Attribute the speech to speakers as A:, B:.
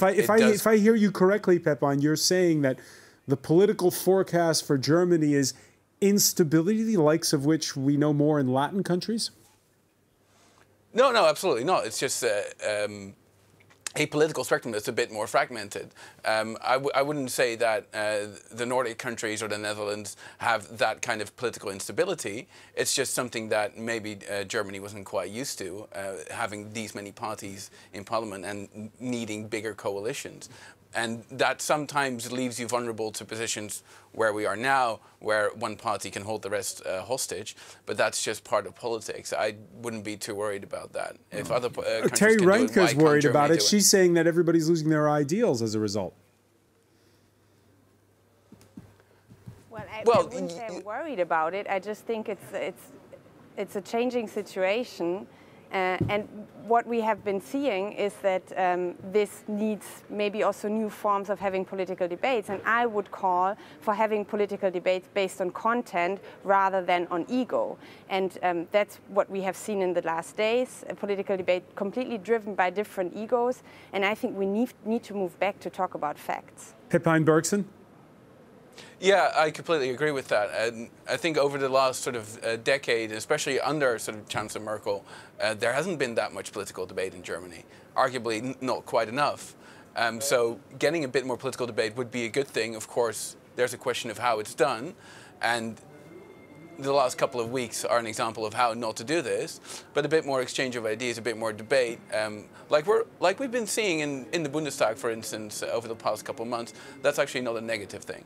A: If I hear you correctly, Pepijn, you're saying that the political forecast for Germany is instability, the likes of which we know more in Latin countries?
B: No, no, absolutely not. It's just a political spectrum that's a bit more fragmented. I wouldn't say that the Nordic countries or the Netherlands have that kind of political instability. It's just something that maybe Germany wasn't quite used to, having these many parties in parliament and needing bigger coalitions. And that sometimes leaves you vulnerable to positions where we are now, where one party can hold the rest hostage. But that's just part of politics. I wouldn't be too worried about that. If other countries
A: Terry
B: can
A: Reinke
B: do it,
A: is worried about it.
B: Do
A: She's saying that everybody's losing their ideals as a result.
C: Well, I wouldn't say I'm worried about it. I just think it's a changing situation. And what we have been seeing is that this needs maybe also new forms of having political debates. And I would call for having political debates based on content rather than on ego. And that's what we have seen in the last days, a political debate completely driven by different egos. And I think we need to move back to talk about facts.
A: Pepijn Bergson?
B: Yeah, I completely agree with that. And I think over the last sort of decade, especially under sort of Chancellor Merkel, there hasn't been that much political debate in Germany. Arguably not quite enough. So getting a bit more political debate would be a good thing. Of course, there's a question of how it's done. And the last couple of weeks are an example of how not to do this. But a bit more exchange of ideas, a bit more debate. Like we've been seeing in the Bundestag, for instance, over the past couple of months, that's actually not a negative thing.